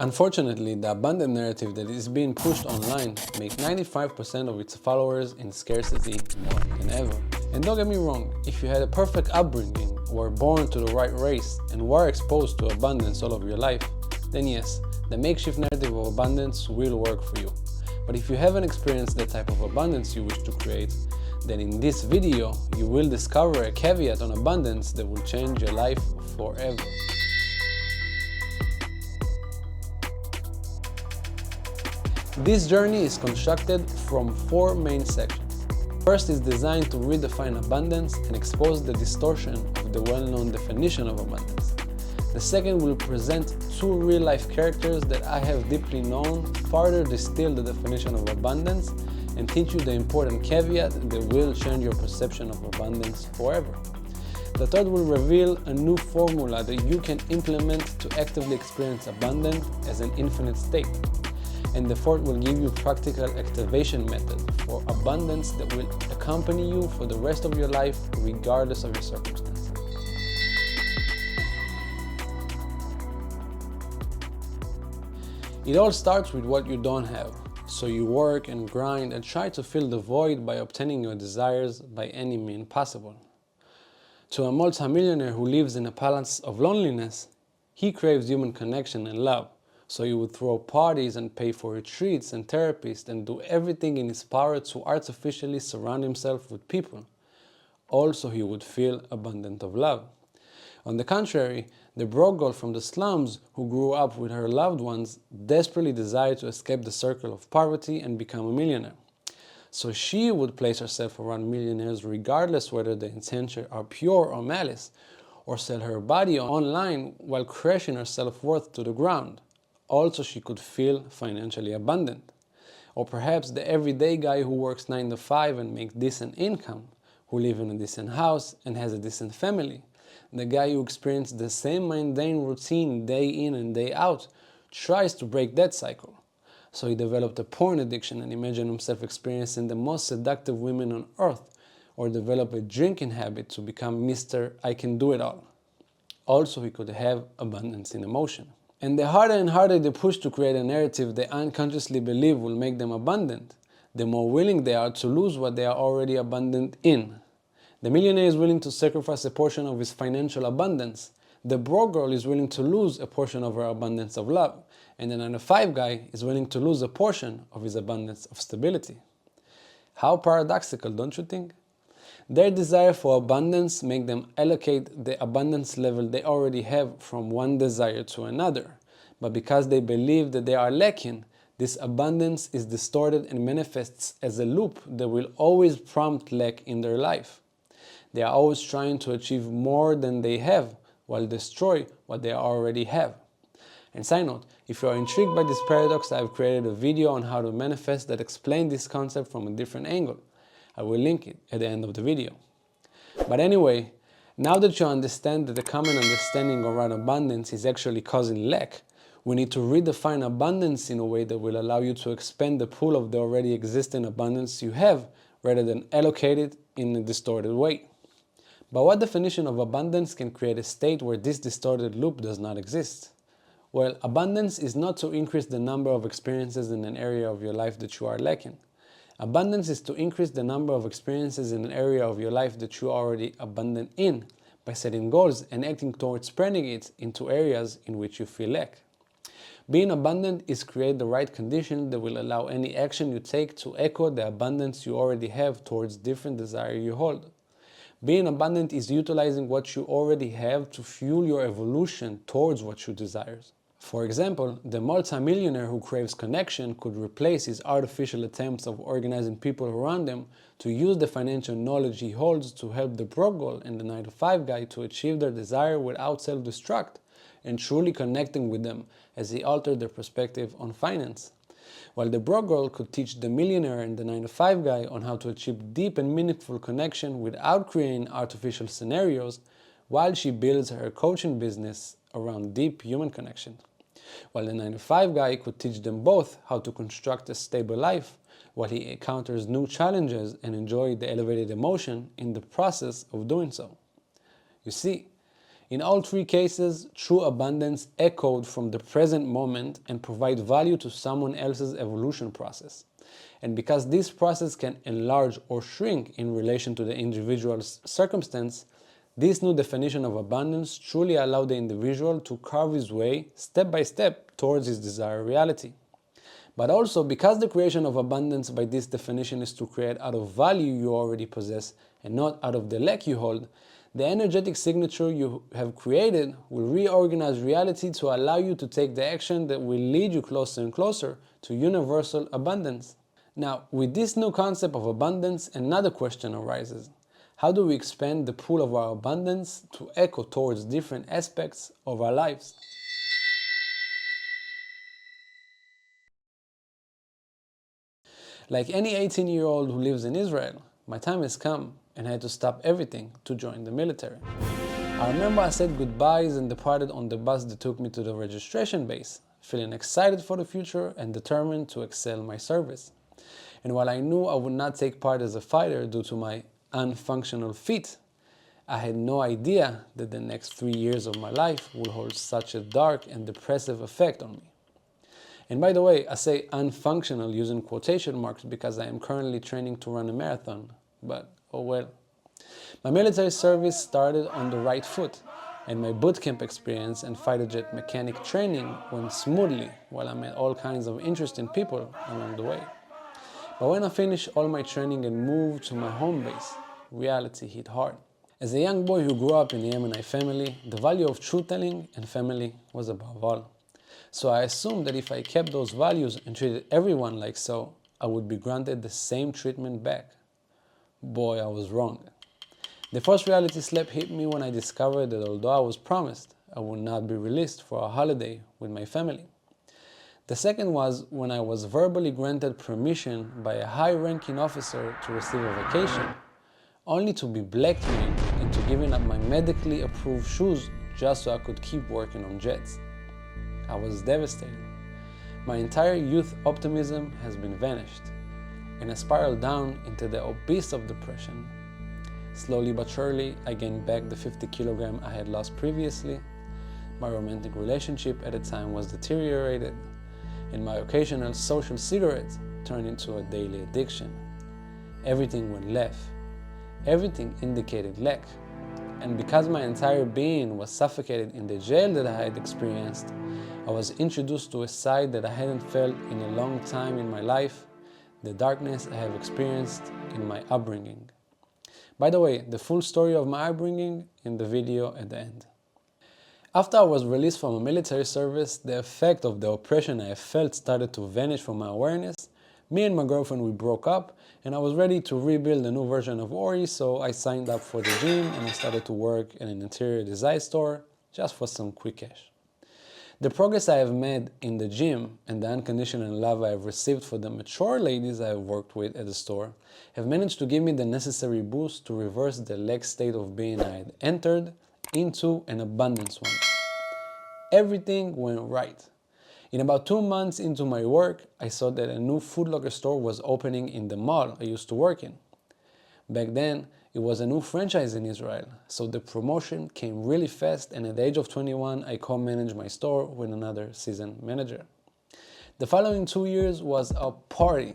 Unfortunately, the abundant narrative that is being pushed online makes 95% of its followers in scarcity more than ever. And don't get me wrong, if you had a perfect upbringing, were born to the right race, and were exposed to abundance all of your life, then yes, the makeshift narrative of abundance will work for you. But if you haven't experienced the type of abundance you wish to create, then in this video, you will discover a caveat on abundance that will change your life forever. This journey is constructed from 4 main sections. First is designed to redefine abundance and expose the distortion of the well-known definition of abundance. The second will present 2 real-life characters that I have deeply known, further distill the definition of abundance, and teach you the important caveat that will change your perception of abundance forever. The third will reveal a new formula that you can implement to actively experience abundance as an infinite state. And the fourth will give you practical activation method for abundance that will accompany you for the rest of your life regardless of your circumstances. It all starts with what you don't have, so you work and grind and try to fill the void by obtaining your desires by any means possible. To a multimillionaire who lives in a palace of loneliness, he craves human connection and love. So he would throw parties and pay for retreats and therapists and do everything in his power to artificially surround himself with people. Also, he would feel abundant of love. On the contrary, the broke girl from the slums who grew up with her loved ones desperately desired to escape the circle of poverty and become a millionaire. So she would place herself around millionaires regardless whether the intentions are pure or malice, or sell her body online while crashing her self-worth to the ground. Also, she could feel financially abundant. Or perhaps the everyday guy who works 9 to 5 and makes decent income, who lives in a decent house and has a decent family. The guy who experiences the same mundane routine day in and day out tries to break that cycle. So he developed a porn addiction and imagined himself experiencing the most seductive women on earth, or developed a drinking habit to become Mr. I can do it all. Also, he could have abundance in emotion. And the harder and harder they push to create a narrative they unconsciously believe will make them abundant, the more willing they are to lose what they are already abundant in. The millionaire is willing to sacrifice a portion of his financial abundance. The broke girl is willing to lose a portion of her abundance of love. And the 9 to 5 guy is willing to lose a portion of his abundance of stability. How paradoxical, don't you think? Their desire for abundance makes them allocate the abundance level they already have from one desire to another. But because they believe that they are lacking, this abundance is distorted and manifests as a loop that will always prompt lack in their life. They are always trying to achieve more than they have, while destroy what they already have. And side note, if you are intrigued by this paradox, I have created a video on how to manifest that explains this concept from a different angle. I will link it at the end of the video. But anyway, now that you understand that the common understanding around abundance is actually causing lack, we need to redefine abundance in a way that will allow you to expand the pool of the already existing abundance you have, rather than allocate it in a distorted way. But what definition of abundance can create a state where this distorted loop does not exist? Well, abundance is not to increase the number of experiences in an area of your life that you are lacking. Abundance is to increase the number of experiences in an area of your life that you are already abundant in, by setting goals and acting towards spreading it into areas in which you feel lack. Being abundant is create the right condition that will allow any action you take to echo the abundance you already have towards different desires you hold. Being abundant is utilizing what you already have to fuel your evolution towards what you desire. For example, the multimillionaire who craves connection could replace his artificial attempts of organizing people around him to use the financial knowledge he holds to help the broke girl and the 9 to 5 guy to achieve their desire without self-destruct and truly connecting with them as he altered their perspective on finance. While the broke girl could teach the millionaire and the 9 to 5 guy on how to achieve deep and meaningful connection without creating artificial scenarios, while she builds her coaching business around deep human connection. While the 9 to 5 guy could teach them both how to construct a stable life while he encounters new challenges and enjoy the elevated emotion in the process of doing so. You see, In all three cases, true abundance echoed from the present moment and provide value to someone else's evolution process. And because this process can enlarge or shrink in relation to the individual's circumstance, this new definition of abundance truly allowed the individual to carve his way step by step towards his desired reality. But also, because the creation of abundance by this definition is to create out of value you already possess and not out of the lack you hold, the energetic signature you have created will reorganize reality to allow you to take the action that will lead you closer and closer to universal abundance. Now, with this new concept of abundance, another question arises. How do we expand the pool of our abundance to echo towards different aspects of our lives? Like any 18-year-old who lives in Israel, my time has come and I had to stop everything to join the military. I remember I said goodbyes and departed on the bus that took me to the registration base, feeling excited for the future and determined to excel my service. And while I knew I would not take part as a fighter due to my unfunctional feet, I had no idea that the next 3 years of my life would hold such a dark and depressive effect on me. And by the way, I say unfunctional using quotation marks because I am currently training to run a marathon, but oh well. My military service started on the right foot, and my boot camp experience and fighter jet mechanic training went smoothly while I met all kinds of interesting people along the way. But when I finished all my training and moved to my home base, reality hit hard. As a young boy who grew up in the Yemenite family, the value of truth-telling and family was above all. So I assumed that if I kept those values and treated everyone like so, I would be granted the same treatment back. Boy, I was wrong. The first reality slap hit me when I discovered that although I was promised, I would not be released for a holiday with my family. The second was when I was verbally granted permission by a high-ranking officer to receive a vacation, only to be blackmailed into giving up my medically approved shoes just so I could keep working on jets. I was devastated. My entire youth optimism has been vanished, and I spiraled down into the abyss of depression. Slowly but surely, I gained back the 50 kilograms I had lost previously. My romantic relationship at the time was deteriorated, and my occasional social cigarette turned into a daily addiction. Everything went left. Everything indicated lack. And because my entire being was suffocated in the jail that I had experienced, I was introduced to a side that I hadn't felt in a long time in my life, the darkness I have experienced in my upbringing. By the way, the full story of my upbringing in the video at the end. After I was released from a military service, the effect of the oppression I felt started to vanish from my awareness. Me and my girlfriend, we broke up, and I was ready to rebuild a new version of Ori, so I signed up for the gym and I started to work in an interior design store just for some quick cash. The progress I have made in the gym and the unconditional love I have received for the mature ladies I have worked with at the store have managed to give me the necessary boost to reverse the lack state of being I had entered into an abundance one. Everything went right. In about 2 months into my work, I saw that a new Food Locker store was opening in the mall I used to work in. Back then, it was a new franchise in Israel, so the promotion came really fast, and at the age of 21, I co-managed my store with another seasoned manager. The following 2 years was a party,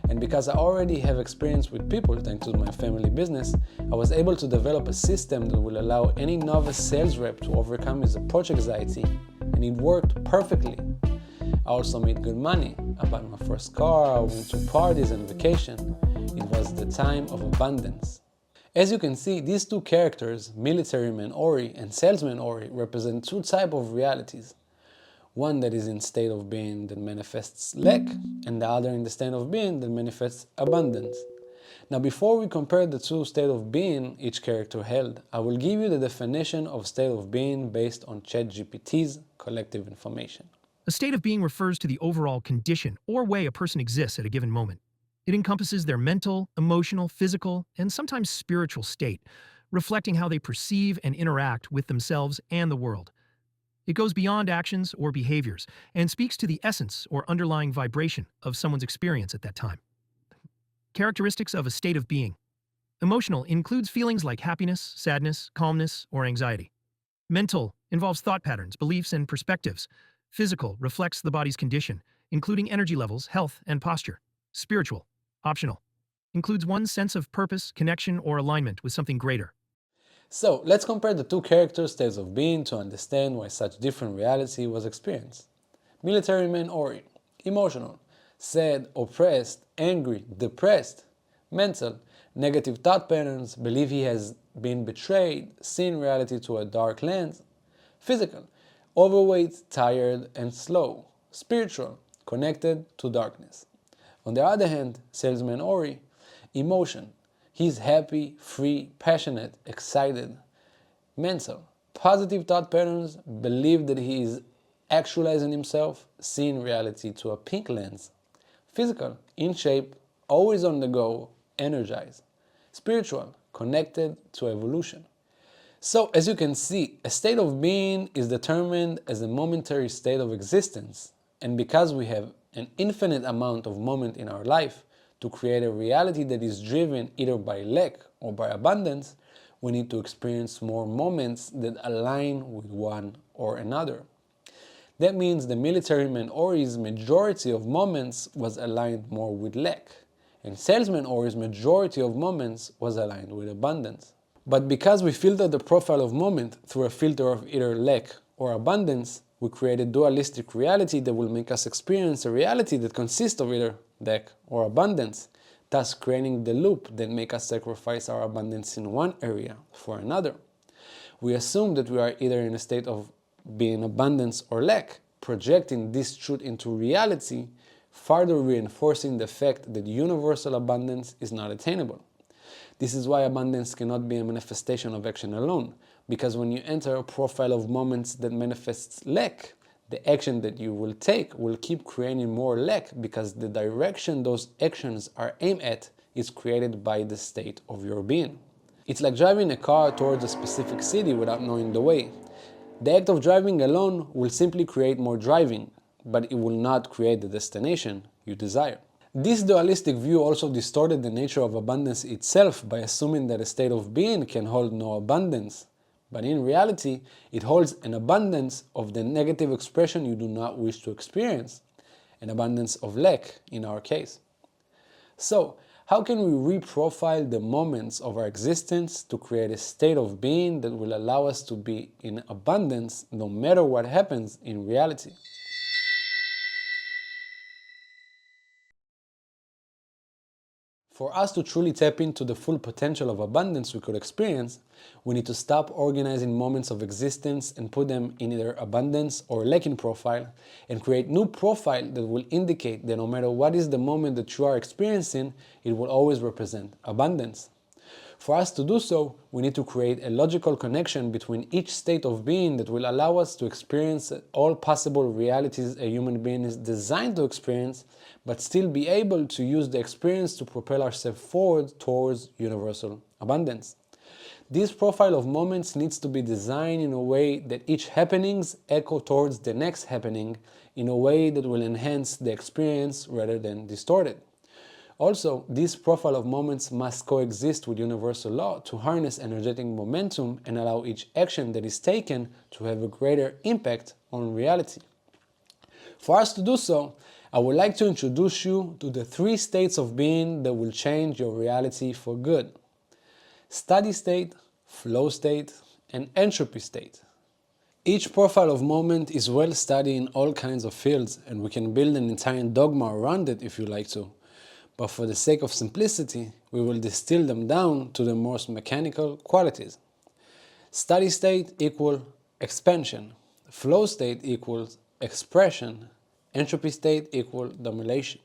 and because I already have experience with people thanks to my family business, I was able to develop a system that will allow any novice sales rep to overcome his approach anxiety, and it worked perfectly. I also made good money. I bought my first car, I went to parties and vacation. It was the time of abundance. As you can see, these two characters, militaryman Ori and salesman Ori, represent two types of realities. One that is in state of being that manifests lack, and the other in the state of being that manifests abundance. Now, before we compare the two states of being each character held, I will give you the definition of state of being based on ChatGPT's collective information. A state of being refers to the overall condition or way a person exists at a given moment. It encompasses their mental, emotional, physical, and sometimes spiritual state, reflecting how they perceive and interact with themselves and the world. It goes beyond actions or behaviors and speaks to the essence or underlying vibration of someone's experience at that time. Characteristics of a state of being. Emotional includes feelings like happiness, sadness, calmness, or anxiety. Mental involves thought patterns, beliefs, and perspectives. Physical reflects the body's condition, including energy levels, health, and posture. Spiritual, optional, includes one's sense of purpose, connection, or alignment with something greater. So let's compare the two character states of being to understand why such different reality was experienced. Military man Ori, emotional, sad, oppressed, angry, depressed. Mental, negative thought patterns, believe he has been betrayed, seen reality through a dark lens. Physical, overweight, tired, and slow. Spiritual, connected to darkness. On the other hand, salesman Ori, emotion, he's happy, free, passionate, excited. Mental, positive thought patterns, believe that he is actualizing himself, seeing reality through a pink lens. Physical, in shape, always on the go, energized. Spiritual, connected to evolution. So, as you can see, a state of being is determined as a momentary state of existence. And because we have an infinite amount of moment in our life to create a reality that is driven either by lack or by abundance, we need to experience more moments that align with one or another. That means the military man Ori's majority of moments was aligned more with lack, and salesman Ori's majority of moments was aligned with abundance. But because we filtered the profile of moment through a filter of either lack or abundance, we create a dualistic reality that will make us experience a reality that consists of either lack or abundance, thus creating the loop that makes us sacrifice our abundance in one area for another. We assume that we are either in a state of being abundance or lack, projecting this truth into reality, further reinforcing the fact that universal abundance is not attainable. This is why abundance cannot be a manifestation of action alone, because when you enter a profile of moments that manifests lack, the action that you will take will keep creating more lack because the direction those actions are aimed at is created by the state of your being. It's like driving a car towards a specific city without knowing the way. The act of driving alone will simply create more driving, but it will not create the destination you desire. This dualistic view also distorted the nature of abundance itself by assuming that a state of being can hold no abundance. But in reality, it holds an abundance of the negative expression you do not wish to experience, an abundance of lack in our case. So, how can we reprofile the moments of our existence to create a state of being that will allow us to be in abundance no matter what happens in reality? For us to truly tap into the full potential of abundance we could experience, we need to stop organizing moments of existence and put them in either abundance or lacking profile, and create new profile that will indicate that no matter what is the moment that you are experiencing, it will always represent abundance. For us to do so, we need to create a logical connection between each state of being that will allow us to experience all possible realities a human being is designed to experience, but still be able to use the experience to propel ourselves forward towards universal abundance. This profile of moments needs to be designed in a way that each happenings echo towards the next happening in a way that will enhance the experience rather than distort it. Also, this profile of moments must coexist with universal law to harness energetic momentum and allow each action that is taken to have a greater impact on reality. For us to do so, I would like to introduce you to the 3 states of being that will change your reality for good: steady state, flow state, and entropy state. Each profile of moment is well studied in all kinds of fields, and we can build an entire dogma around it if you like to. But for the sake of simplicity, we will distill them down to the most mechanical qualities. Steady state equals expansion, flow state equals expression, entropy state equals domination.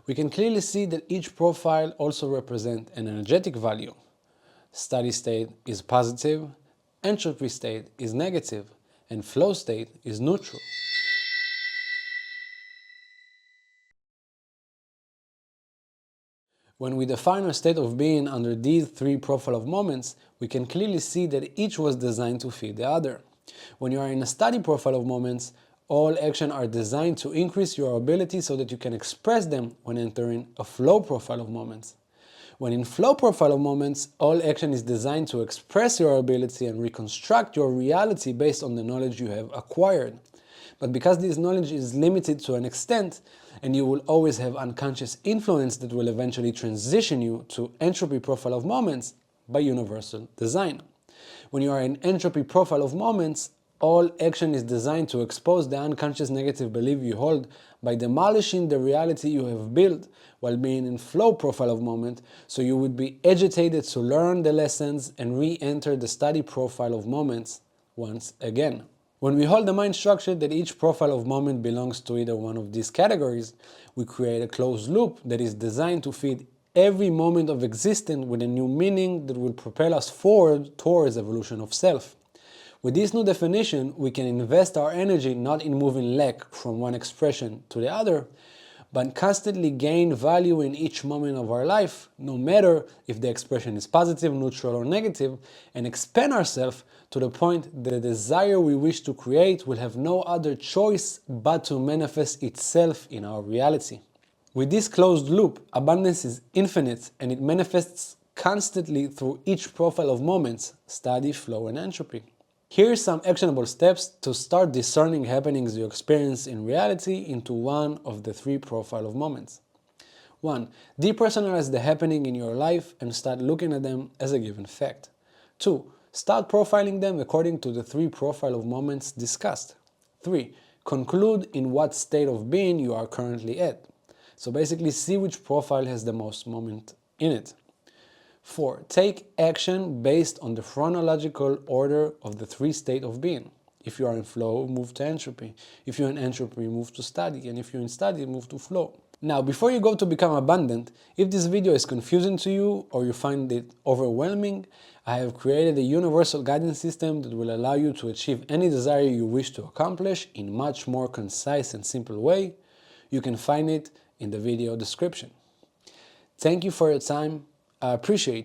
We can clearly see that each profile also represents an energetic value. Steady state is positive, entropy state is negative, and flow state is neutral. When we define our state of being under these 3 profile of moments, we can clearly see that each was designed to feed the other. When you are in a steady profile of moments, all actions are designed to increase your ability so that you can express them when entering a flow profile of moments. When in flow profile of moments, all action is designed to express your ability and reconstruct your reality based on the knowledge you have acquired. But because this knowledge is limited to an extent, and you will always have unconscious influence that will eventually transition you to entropy profile of moments by universal design. When you are in entropy profile of moments, all action is designed to expose the unconscious negative belief you hold by demolishing the reality you have built while being in flow profile of moment, so you would be agitated to learn the lessons and re-enter the study profile of moments once again. When we hold the mind structure that each profile of moment belongs to either one of these categories, we create a closed loop that is designed to feed every moment of existence with a new meaning that will propel us forward towards evolution of self. With this new definition, we can invest our energy not in moving lack from one expression to the other, but constantly gain value in each moment of our life, no matter if the expression is positive, neutral, or negative, and expand ourselves to the point that the desire we wish to create will have no other choice but to manifest itself in our reality. With this closed loop, abundance is infinite and it manifests constantly through each profile of moments, study, flow, and entropy. Here are some actionable steps to start discerning happenings you experience in reality into one of the three profile of moments. 1. Depersonalize the happening in your life and start looking at them as a given fact. 2. Start profiling them according to the three profile of moments discussed. 3. Conclude in what state of being you are currently at. So basically see which profile has the most moment in it. 4. Take action based on the chronological order of the three states of being. If you are in flow, move to entropy. If you're in entropy, move to study. And if you're in study, move to flow. Now, before you go to become abundant, if this video is confusing to you or you find it overwhelming, I have created a universal guidance system that will allow you to achieve any desire you wish to accomplish in a much more concise and simple way. You can find it in the video description. Thank you for your time. I appreciate you.